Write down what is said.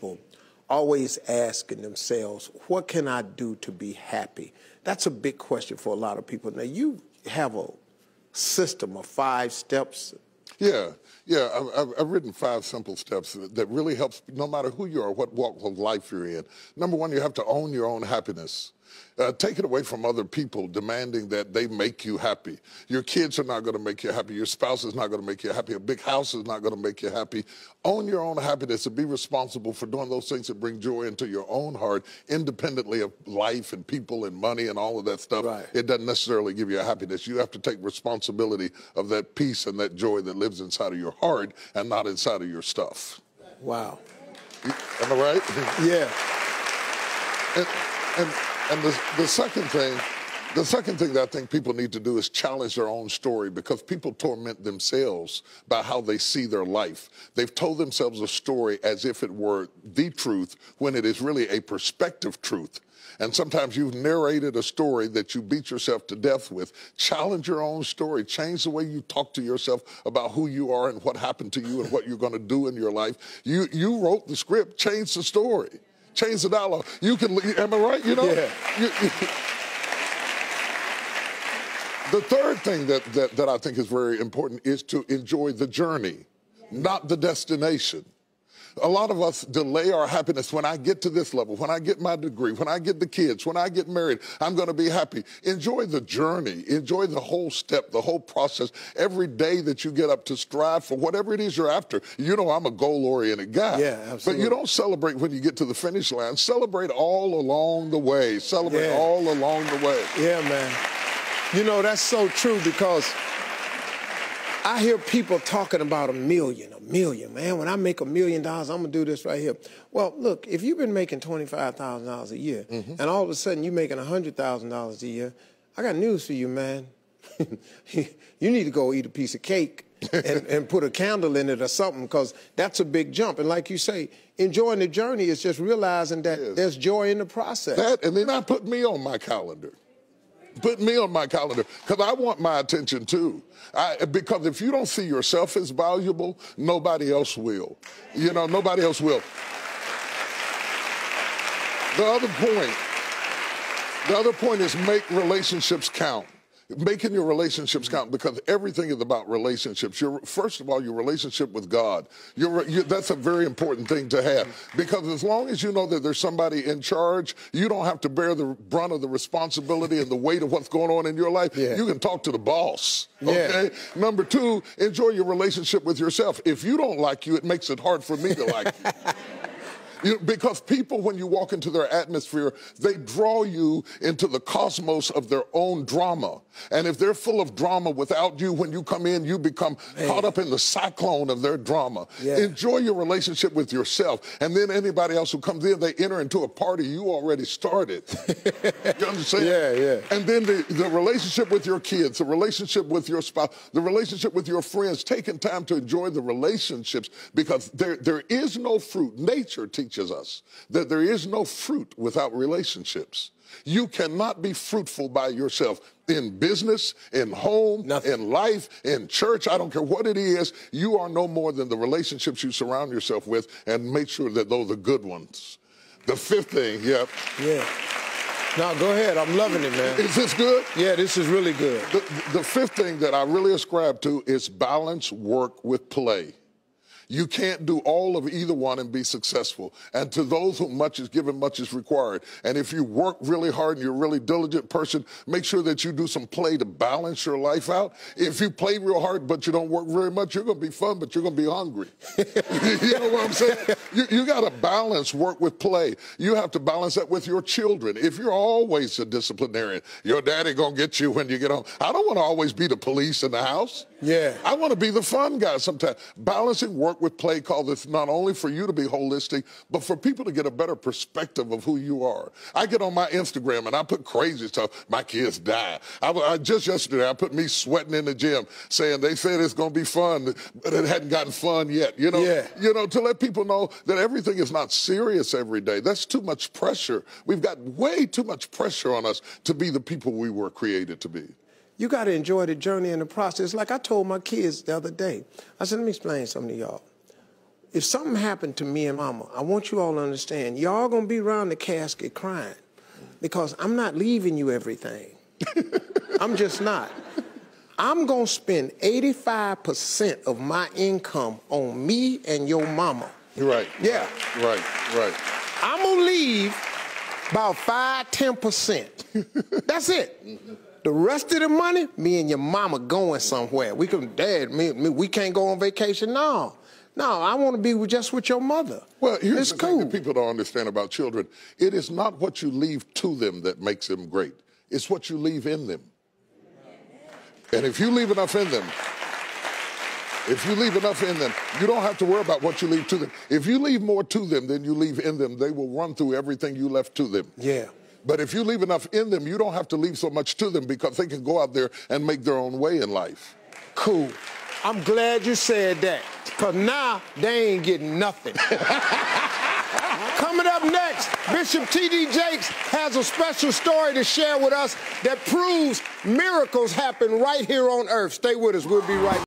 people always asking themselves, what can I do to be happy? That's a big question for a lot of people. Now, you have a system of 5 steps. Yeah. I've written 5 simple steps that really helps no matter who you are, what walk of life you're in. Number 1, you have to own your own happiness. Take it away from other people demanding that they make you happy. Your kids are not going to make you happy. Your spouse is not going to make you happy. A big house is not going to make you happy. Own your own happiness and be responsible for doing those things that bring joy into your own heart, independently of life and people and money and all of that stuff. Right. It doesn't necessarily give you a happiness. You have to take responsibility of that peace and that joy that lives inside of your heart and not inside of your stuff. Wow. Am I right? Yeah. And the second thing that I think people need to do is challenge their own story, because people torment themselves by how they see their life. They've told themselves a story as if it were the truth when it is really a perspective truth. And sometimes you've narrated a story that you beat yourself to death with. Challenge your own story. Change the way you talk to yourself about who you are and what happened to you and what you're going to do in your life. You wrote the script. Change the story. Change the dialogue. You can, am I right? You know? Yeah. The third thing that I think is very important is to enjoy the journey, not the destination. A lot of us delay our happiness. When I get to this level, when I get my degree, when I get the kids, when I get married, I'm going to be happy. Enjoy the journey. Enjoy the whole step, the whole process. Every day that you get up to strive for whatever it is you're after. You know, I'm a goal-oriented guy. Yeah, absolutely. But you don't celebrate when you get to the finish line. Celebrate all along the way. Celebrate all along the way. Yeah, man. You know, that's so true, because I hear people talking about a million, man. When I make $1 million, I'm going to do this right here. Well, look, if you've been making $25,000 a year, and all of a sudden you're making $100,000 a year, I got news for you, man. You need to go eat a piece of cake and put a candle in it or something, because that's a big jump. And like you say, enjoying the journey is just realizing that there's joy in the process. That, and then I put me on my calendar. Put me on my calendar, because I want my attention too. Because if you don't see yourself as valuable, nobody else will. You know, nobody else will. The other point is make relationships count. Making your relationships count, because everything is about relationships. First of all, your relationship with God. That's a very important thing to have, because as long as you know that there's somebody in charge, you don't have to bear the brunt of the responsibility and the weight of what's going on in your life. Yeah. You can talk to the boss. Okay? Number 2, enjoy your relationship with yourself. If you don't like you, it makes it hard for me to like you. Because people, when you walk into their atmosphere, they draw you into the cosmos of their own drama. And if they're full of drama without you, when you come in, you become caught up in the cyclone of their drama. Yeah. Enjoy your relationship with yourself. And then anybody else who comes in, they enter into a party you already started. You understand? Yeah. And then the relationship with your kids, the relationship with your spouse, the relationship with your friends, taking time to enjoy the relationships, because there is no fruit. Nature teaches us that there is no fruit without relationships. You cannot be fruitful by yourself in business, in home, in life, in church. I don't care what it is. You are no more than the relationships you surround yourself with, and make sure that those are good ones. The 5th thing, Yeah. No, go ahead. I'm loving it, man. Is this good? Yeah, this is really good. The 5th thing that I really ascribe to is balance work with play. You can't do all of either one and be successful. And to those whom much is given, much is required. And if you work really hard and you're a really diligent person, make sure that you do some play to balance your life out. If you play real hard but you don't work very much, you're going to be fun, but you're going to be hungry. You know what I'm saying? You got to balance work with play. You have to balance that with your children. If you're always a disciplinarian, your daddy going to get you when you get home. I don't want to always be the police in the house. Yeah. I want to be the fun guy sometimes. Balancing work with play call this not only for you to be holistic, but for people to get a better perspective of who you are. I get on my Instagram and I put crazy stuff. My kids die. Just yesterday, I put me sweating in the gym saying they said it's going to be fun, but it hadn't gotten fun yet. You know, to let people know that everything is not serious every day. That's too much pressure. We've got way too much pressure on us to be the people we were created to be. You got to enjoy the journey and the process. Like I told my kids the other day, I said, let me explain something to y'all. if something happened to me and Mama, I want you all to understand, y'all gonna be around the casket crying because I'm not leaving you everything. I'm just not. I'm gonna spend 85% of my income on me and your mama. Right. Yeah. Right. I'm gonna leave about 5–10%. That's it. The rest of the money, me and your mama going somewhere. We can, Dad, we can't go on vacation. No, I want to be just with your mother. Well, here's it's the cool. thing that people don't understand about children. It is not what you leave to them that makes them great. It's what you leave in them. And if you leave enough in them, you don't have to worry about what you leave to them. If you leave more to them than you leave in them, they will run through everything you left to them. Yeah. But if you leave enough in them, you don't have to leave so much to them because they can go out there and make their own way in life. Cool. I'm glad you said that, because now they ain't getting nothing. Coming up next, Bishop T.D. Jakes has a special story to share with us that proves miracles happen right here on earth. Stay with us. We'll be right back.